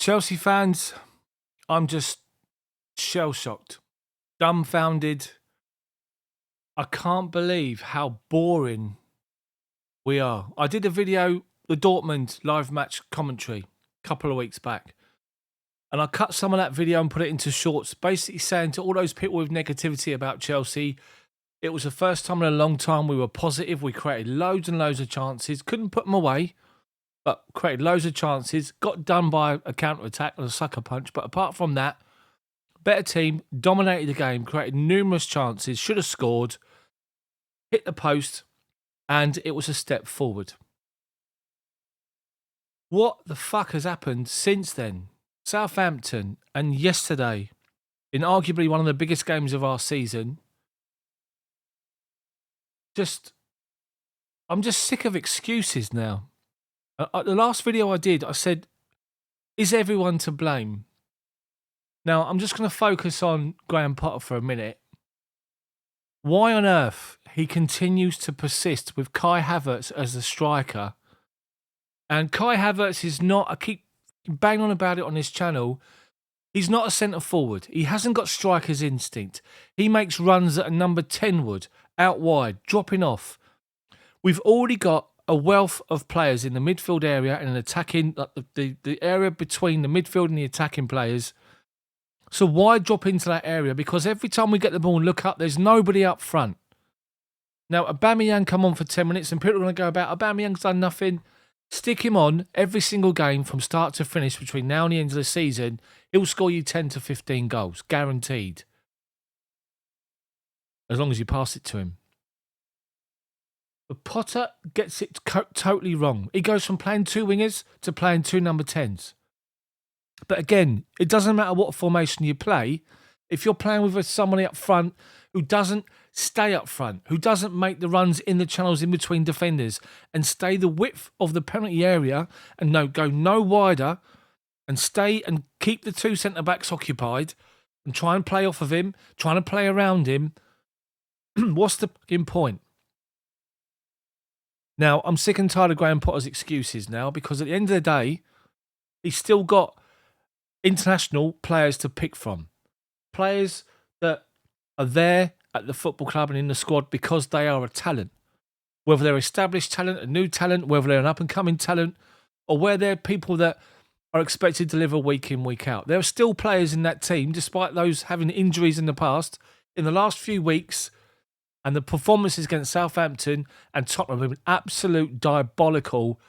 Chelsea fans, I'm just shell-shocked, dumbfounded. I can't believe how boring we are. I did a video, the Dortmund live match commentary, a couple of weeks back. And I cut some of that video and put it into shorts, basically saying to all those people with negativity about Chelsea, it was the first time in a long time we were positive. We created loads and loads of chances, couldn't put them away, but created loads of chances, got done by a counter-attack and a sucker punch. But apart from that, better team, dominated the game, created numerous chances, should have scored, hit the post, and it was a step forward. What the fuck has happened since then? Southampton and yesterday, in arguably one of the biggest games of our season, I'm just sick of excuses now. The last video I did, I said, is everyone to blame? Now, I'm just going to focus on Graham Potter for a minute. Why on earth he continues to persist with Kai Havertz as the striker? And Kai Havertz is not, I keep banging on about it on this channel, he's not a centre forward. He hasn't got striker's instinct. He makes runs that a number 10 would, out wide, dropping off. We've already got a wealth of players in the midfield area and an attacking, the area between the midfield and the attacking players. So why drop into that area? Because every time we get the ball and look up, there's nobody up front. Now, Aubameyang come on for 10 minutes and people are going to go about, Aubameyang's done nothing. Stick him on every single game from start to finish between now and the end of the season. He'll score you 10 to 15 goals, guaranteed. As long as you pass it to him. But Potter gets it totally wrong. He goes from playing two wingers to playing two number 10s. But again, it doesn't matter what formation you play. If you're playing with somebody up front who doesn't stay up front, who doesn't make the runs in the channels in between defenders and stay the width of the penalty area and go no wider and stay and keep the two centre-backs occupied and try and play off of him, trying to play around him, what's the fucking point? Now, I'm sick and tired of Graham Potter's excuses now because at the end of the day, he's still got international players to pick from. Players that are there at the football club and in the squad because they are a talent. Whether they're established talent, a new talent, whether they're an up-and-coming talent, or where they're people that are expected to deliver week in, week out. There are still players in that team, despite those having injuries in the past. In the last few weeks, and the performances against Southampton and Tottenham have been absolute diabolical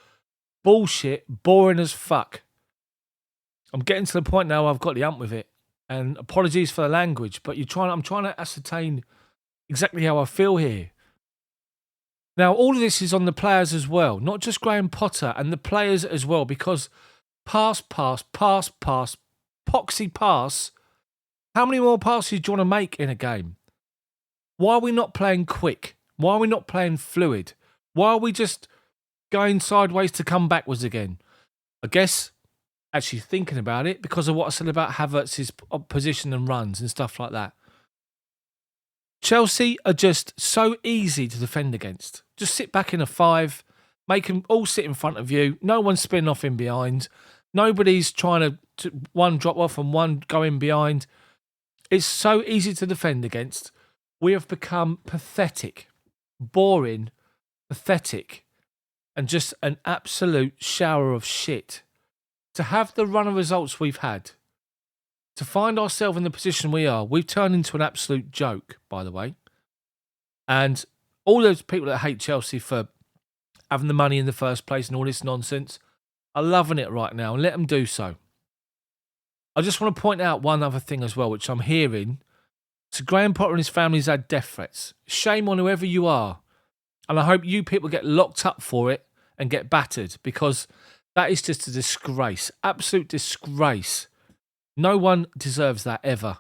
bullshit, boring as fuck. I'm getting to the point now where I've got the hump with it. And apologies for the language, but I'm trying to ascertain exactly how I feel here. Now, all of this is on the players as well, not just Graham Potter, and the players as well, because pass, poxy pass. How many more passes do you want to make in a game? Why are we not playing quick? Why are we not playing fluid? Why are we just going sideways to come backwards again? I guess, actually thinking about it, because of what I said about Havertz's position and runs and stuff like that. Chelsea are just so easy to defend against. Just sit back in a 5, make them all sit in front of you. No one's spinning off in behind. Nobody's trying to one drop off and one go in behind. It's so easy to defend against. We have become pathetic, boring, pathetic, and just an absolute shower of shit. To have the run of results we've had, to find ourselves in the position we are, we've turned into an absolute joke, by the way. And all those people that hate Chelsea for having the money in the first place and all this nonsense are loving it right now, and let them do so. I just want to point out one other thing as well, which I'm hearing. So Graham Potter and his family's had death threats. Shame on whoever you are. And I hope you people get locked up for it and get battered, because that is just a disgrace. Absolute disgrace. No one deserves that ever.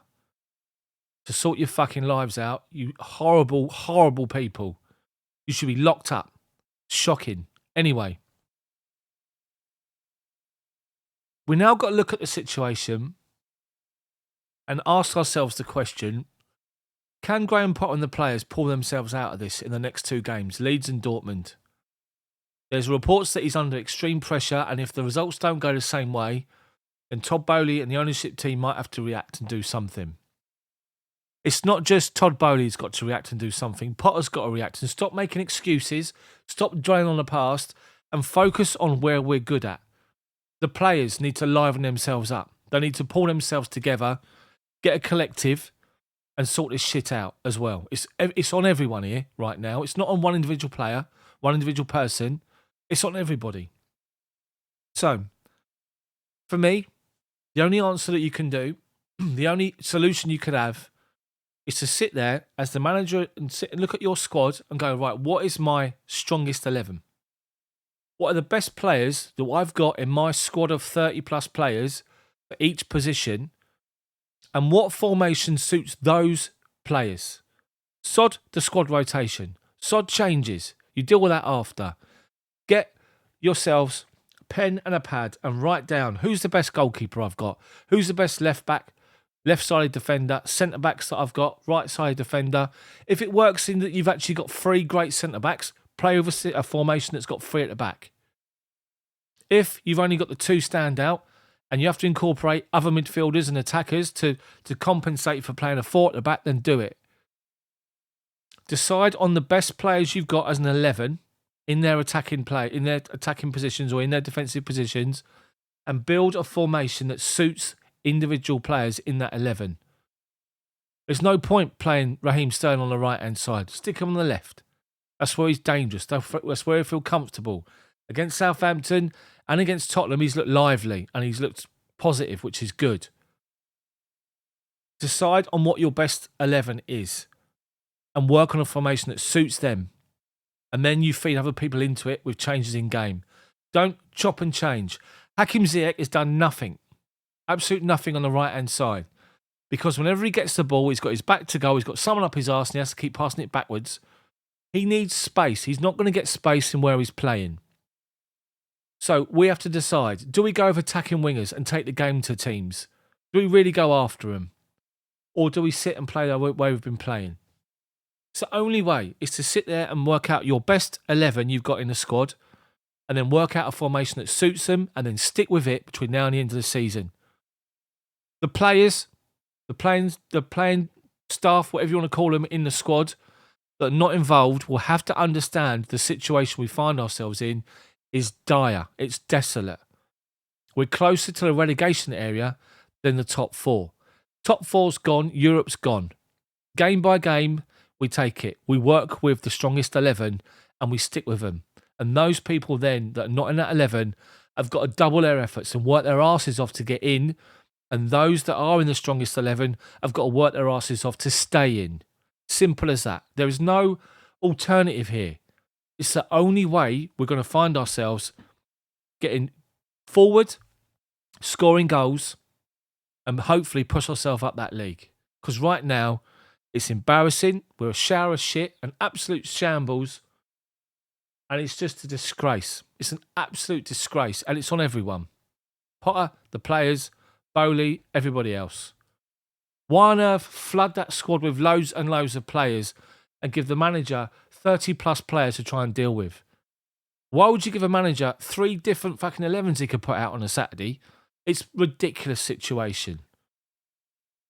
To sort your fucking lives out, you horrible, horrible people. You should be locked up. Shocking. Anyway. We now got to look at the situation and ask ourselves the question, can Graham Potter and the players pull themselves out of this in the next two games, Leeds and Dortmund? There's reports that he's under extreme pressure, and if the results don't go the same way, then Todd Bowley and the ownership team might have to react and do something. It's not just Todd Bowley's got to react and do something. Potter's got to react and stop making excuses, stop dwelling on the past, and focus on where we're good at. The players need to liven themselves up. They need to pull themselves together, get a collective, and sort this shit out as well. It's on everyone here right now. It's not on one individual player, one individual person. It's on everybody. So, for me, the only answer that you can do, the only solution you could have, is to sit there as the manager and sit and look at your squad and go, right, what is my strongest 11? What are the best players that I've got in my squad of 30 plus players for each position? And what formation suits those players? Sod the squad rotation. Sod changes. You deal with that after. Get yourselves a pen and a pad and write down who's the best goalkeeper I've got, who's the best left back, left-sided defender, centre-backs that I've got, right-sided defender. If it works in that you've actually got 3 great centre-backs, play with a formation that's got 3 at the back. If you've only got the 2 stand out and you have to incorporate other midfielders and attackers to compensate for playing a 4 at the back, then do it. Decide on the best players you've got as an 11 in their attacking positions or in their defensive positions, and build a formation that suits individual players in that 11. There's no point playing Raheem Sterling on the right-hand side. Stick him on the left. That's where he's dangerous. That's where he feels comfortable. Against Southampton and against Tottenham, he's looked lively and he's looked positive, which is good. Decide on what your best 11 is and work on a formation that suits them. And then you feed other people into it with changes in game. Don't chop and change. Hakim Ziyech has done nothing. Absolute nothing on the right-hand side. Because whenever he gets the ball, he's got his back to goal, he's got someone up his arse and he has to keep passing it backwards. He needs space. He's not going to get space in where he's playing. So we have to decide, do we go with attacking wingers and take the game to teams? Do we really go after them? Or do we sit and play the way we've been playing? It's the only way is to sit there and work out your best 11 you've got in the squad and then work out a formation that suits them and then stick with it between now and the end of the season. The players, the playing staff, whatever you want to call them in the squad that are not involved will have to understand the situation we find ourselves in is dire. It's desolate. We're closer to the relegation area than the top 4. Top 4's gone. Europe's gone. Game by game, we take it. We work with the strongest 11 and we stick with them. And those people then that are not in that 11 have got to double their efforts and work their asses off to get in. And those that are in the strongest 11 have got to work their asses off to stay in. Simple as that. There is no alternative here. It's the only way we're going to find ourselves getting forward, scoring goals, and hopefully push ourselves up that league. Because right now, it's embarrassing. We're a shower of shit, an absolute shambles. And it's just a disgrace. It's an absolute disgrace. And it's on everyone. Potter, the players, Bowley, everybody else. Why on earth flood that squad with loads and loads of players and give the manager 30 plus players to try and deal with? Why would you give a manager 3 different fucking 11s he could put out on a Saturday? It's a ridiculous situation.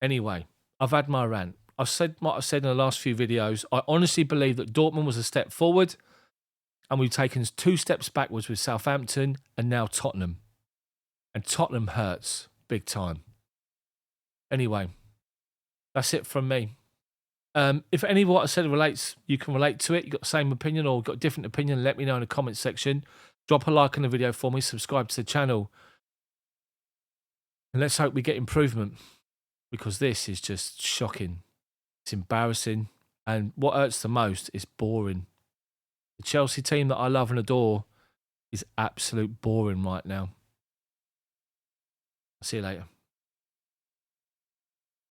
Anyway, I've had my rant. I've said what I've said in the last few videos. I honestly believe that Dortmund was a step forward and we've taken 2 steps backwards with Southampton and now Tottenham. And Tottenham hurts big time. Anyway, that's it from me. If any of what I said relates, you can relate to it, you've got the same opinion or got a different opinion, let me know in the comments section. Drop a like on the video for me, subscribe to the channel. And let's hope we get improvement because this is just shocking. It's embarrassing. And what hurts the most is boring. The Chelsea team that I love and adore is absolute boring right now. See you later.